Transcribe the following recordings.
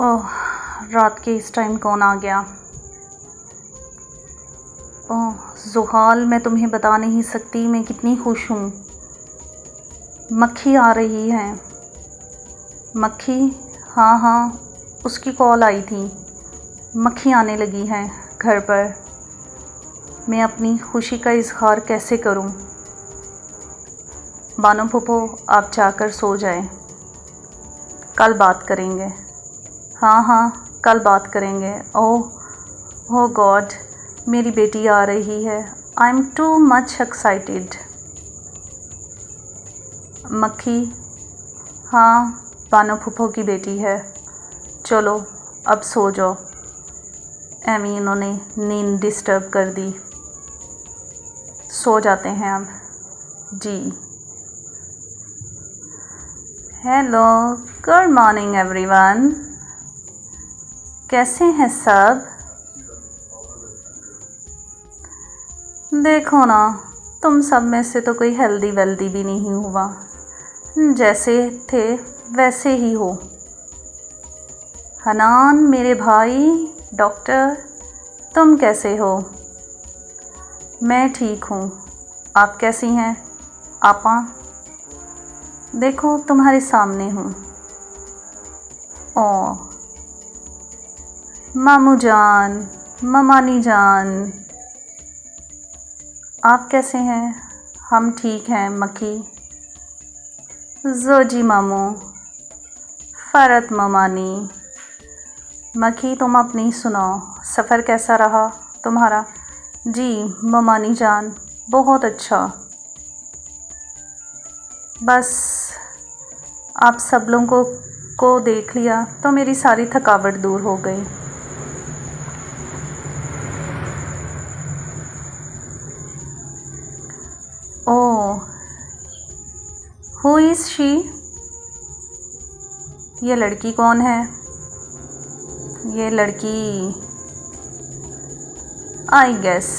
ओह, रात के इस टाइम कौन आ गया। ओह ज़ुहाल, मैं तुम्हें बता नहीं सकती मैं कितनी खुश हूँ। मक्खी आ रही है। मक्खी, हाँ हाँ, उसकी कॉल आई थी। मक्खी आने लगी है घर पर। मैं अपनी खुशी का इजहार कैसे करूँ। बानो फूफो, आप जाकर सो जाएं, कल बात करेंगे। हाँ हाँ, कल बात करेंगे। ओह गॉड, मेरी बेटी आ रही है। I am too much excited. मक्खी, हाँ, बानो फूफो की बेटी है। चलो अब सो जाओ। एमी इन्होंने नींद डिस्टर्ब कर दी। सो जाते हैं अब जी। Hello, good morning everyone. कैसे हैं सब। देखो ना, तुम सब में से तो कोई हेल्दी वेल्दी भी नहीं हुआ। जैसे थे वैसे ही हो। हनान मेरे भाई, डॉक्टर, तुम कैसे हो। मैं ठीक हूँ। आप कैसी हैं आपा। देखो तुम्हारे सामने हूँ। ओ मामू जान, ममानी जान, आप कैसे हैं। हम ठीक हैं मक्खी। जोजी मामू, फ़रत ममानी। मक्खी तुम अपनी सुनाओ, सफ़र कैसा रहा तुम्हारा। जी ममानी जान, बहुत अच्छा। बस आप सब लोगों को देख लिया तो मेरी सारी थकावट दूर हो गई। ओह, हु इज़ शी। ये लड़की कौन है। ये लड़की, आई गेस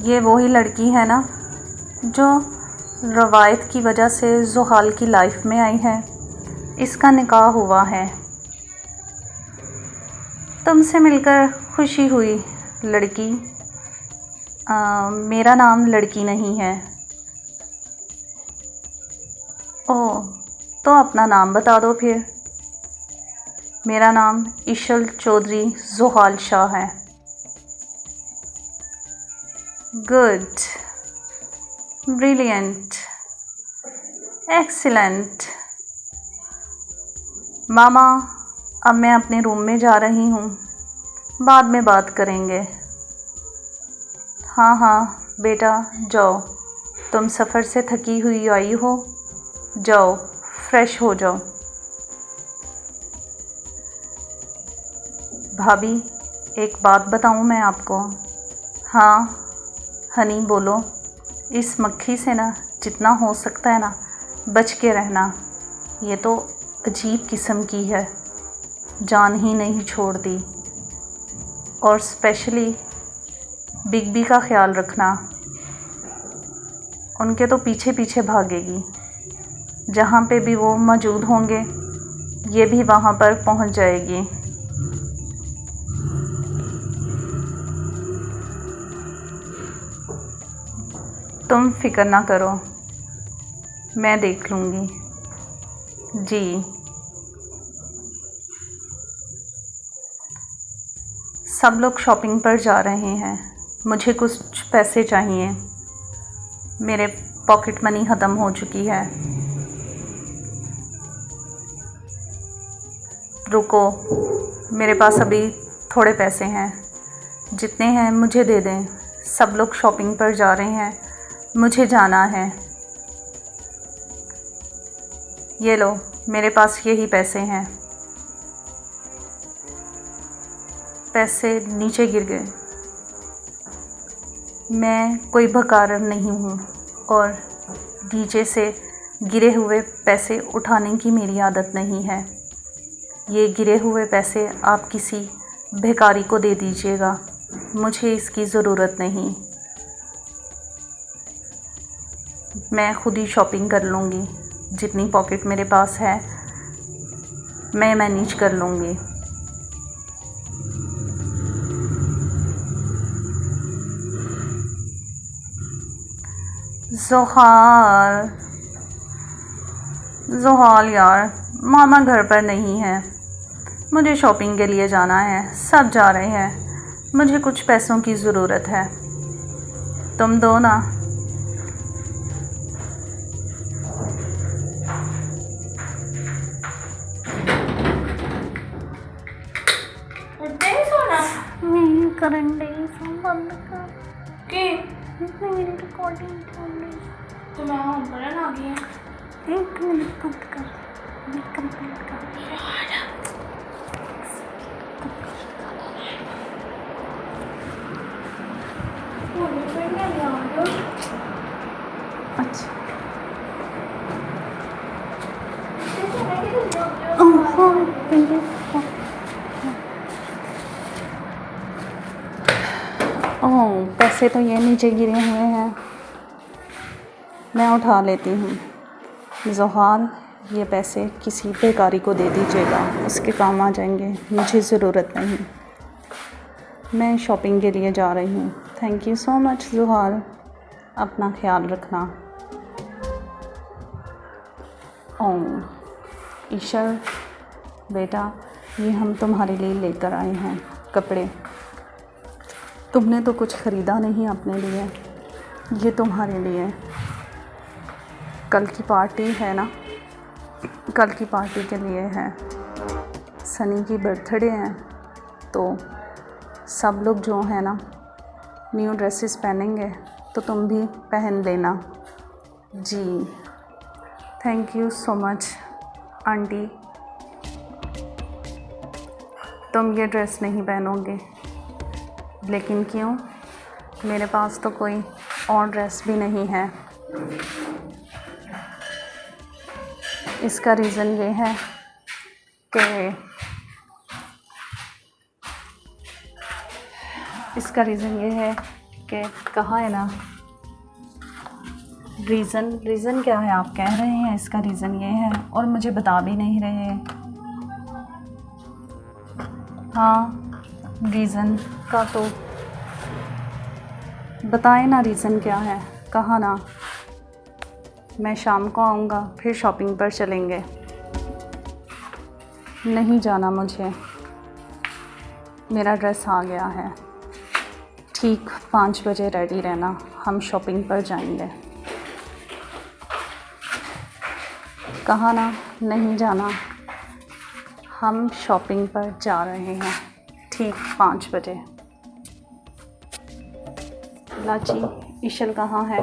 ये वही लड़की है ना जो रवायत की वजह से ज़ुहाल की लाइफ में आई है। इसका निकाह हुआ है। तुमसे मिलकर खुशी हुई लड़की। मेरा नाम लड़की नहीं है। ओह, तो अपना नाम बता दो फिर। मेरा नाम इशल चौधरी ज़ुहाल शाह है। Good, brilliant, excellent. मामा, अब मैं अपने रूम में जा रही हूँ, बाद में बात करेंगे। हाँ हाँ बेटा, जाओ, तुम सफ़र से थकी हुई आई हो, जाओ फ्रेश हो जाओ। भाभी, एक बात बताऊँ मैं आपको। हाँ हनी बोलो। इस मक्खी से ना जितना हो सकता है ना बच के रहना। ये तो अजीब किस्म की है, जान ही नहीं छोड़ती। और स्पेशली बिग बी का ख्याल रखना, उनके तो पीछे पीछे भागेगी। जहाँ पे भी वो मौजूद होंगे ये भी वहाँ पर पहुँच जाएगी। तुम फिक्र ना करो, मैं देख लूँगी जी। सब लोग शॉपिंग पर जा रहे हैं, मुझे कुछ पैसे चाहिए। मेरे पॉकेट मनी ख़त्म हो चुकी है। रुको, मेरे पास अभी थोड़े पैसे हैं, जितने हैं मुझे दे दें। सब लोग शॉपिंग पर जा रहे हैं, मुझे जाना है। ये लो, मेरे पास यही पैसे हैं। पैसे नीचे गिर गए। मैं कोई भकार नहीं हूँ और नीचे से गिरे हुए पैसे उठाने की मेरी आदत नहीं है। ये गिरे हुए पैसे आप किसी भिखारी को दे दीजिएगा, मुझे इसकी ज़रूरत नहीं। मैं खुद ही शॉपिंग कर लूँगी, जितनी पॉकेट मेरे पास है मैं मैनेज कर लूँगी। ज़ोहाल, ज़ोहाल यार, मामा घर पर नहीं है, मुझे शॉपिंग के लिए जाना है, सब जा रहे हैं, मुझे कुछ पैसों की ज़रूरत है, तुम दो ना। मेरी करंट बंद कर के मेरी रिकॉर्डिंग चल रही। तो मैं होम करन आ गई 1 मिनट बंद कर, मैं कंप्लीट कर। अच्छा ओह, पैसे तो ये नीचे गिरे हुए हैं, मैं उठा लेती हूँ। ज़ोहाल, ये पैसे किसी बेकारी को दे दीजिएगा, उसके काम आ जाएंगे, मुझे ज़रूरत नहीं, मैं शॉपिंग के लिए जा रही हूँ। थैंक यू सो मच ज़ोहाल, अपना ख्याल रखना। ओह ईशर बेटा, ये हम तुम्हारे लिए लेकर आए हैं कपड़े, तुमने तो कुछ ख़रीदा नहीं अपने लिए, ये तुम्हारे लिए। कल की पार्टी है ना, कल की पार्टी के लिए है, सनी की बर्थडे है, तो सब लोग जो है ना न्यू ड्रेसेस पहनेंगे, तो तुम भी पहन लेना। जी thank you so much aunty, तुम ये ड्रेस नहीं पहनोगे, लेकिन क्यों, मेरे पास तो कोई और ड्रेस भी नहीं है। इसका रीज़न ये है कि कहा है ना, रीज़न क्या है, आप कह रहे हैं इसका रीज़न ये है और मुझे बता भी नहीं रहे। हाँ, रीज़न का तो बताएं ना, रीज़न क्या है, कहा ना। मैं शाम को आऊँगा, फिर शॉपिंग पर चलेंगे। नहीं जाना मुझे, मेरा ड्रेस आ गया है, ठीक 5 बजे रेडी रहना, हम शॉपिंग पर जाएंगे। कहा ना नहीं जाना, हम शॉपिंग पर जा रहे हैं ठीक 5 बजे। लाची ईशल कहाँ है?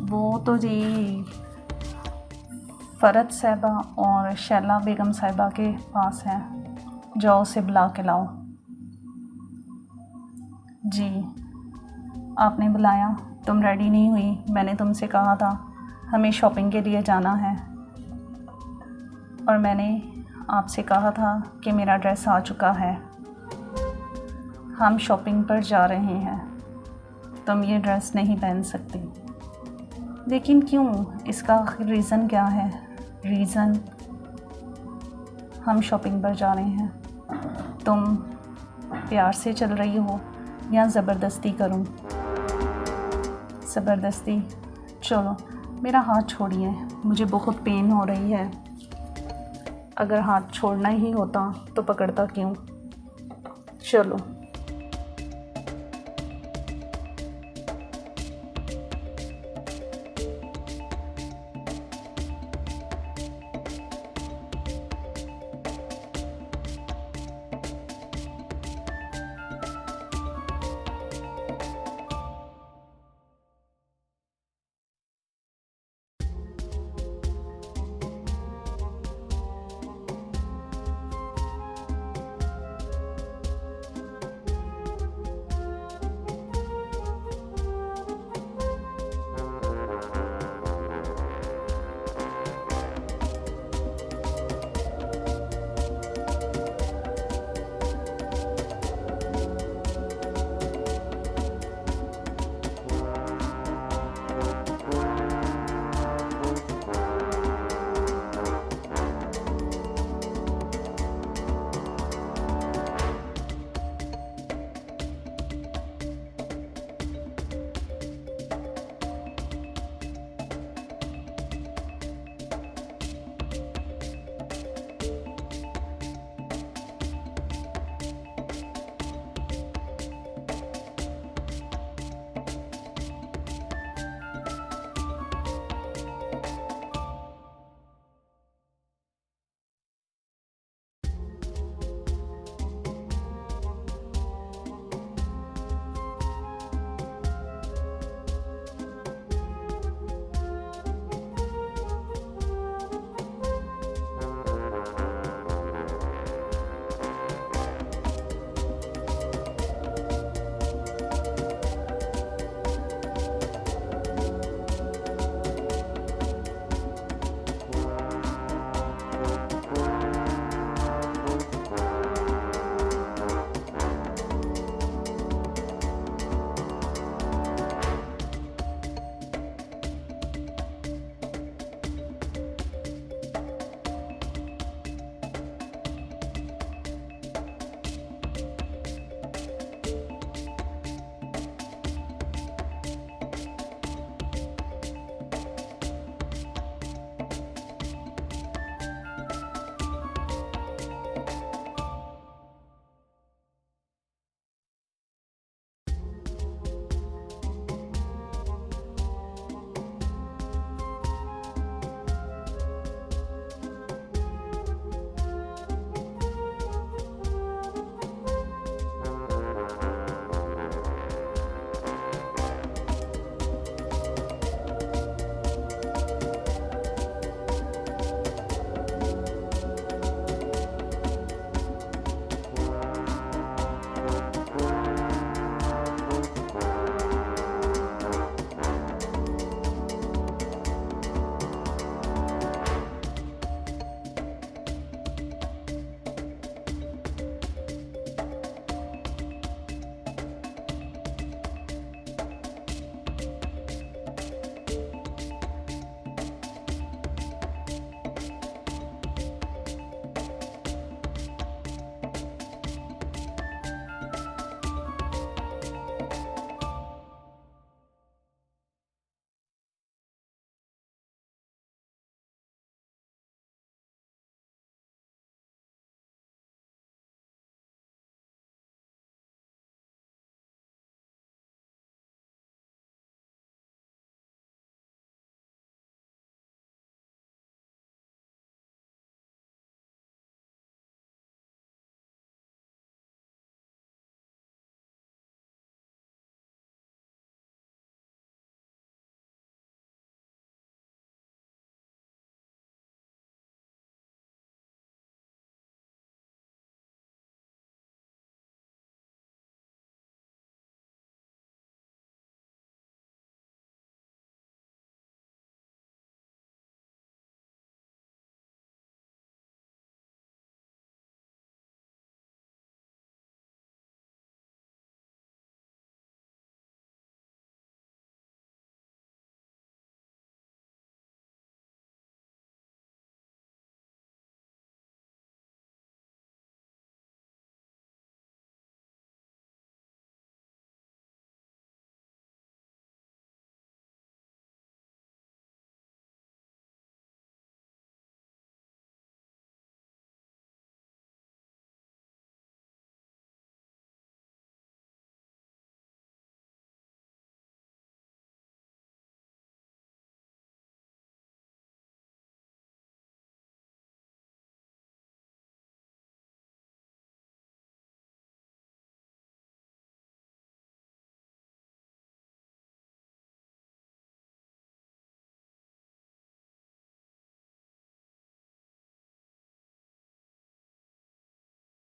वो तो जी फ़रत साहिबा और शैला बेगम साहिबा के पास है, जाओ उसे बुला के लाओ। जी आपने बुलाया, तुम रेडी नहीं हुई, मैंने तुमसे कहा था हमें शॉपिंग के लिए जाना है, और मैंने आपसे कहा था कि मेरा ड्रेस आ चुका है, हम शॉपिंग पर जा रहे हैं, तुम ये ड्रेस नहीं पहन सकती। लेकिन क्यों, इसका रीज़न क्या है? रीज़न, हम शॉपिंग पर जा रहे हैं, तुम प्यार से चल रही हो या ज़बरदस्ती करूं? ज़बरदस्ती, चलो मेरा हाथ छोड़िए, मुझे बहुत पेन हो रही है। अगर हाथ छोड़ना ही होता तो पकड़ता क्यों? चलो।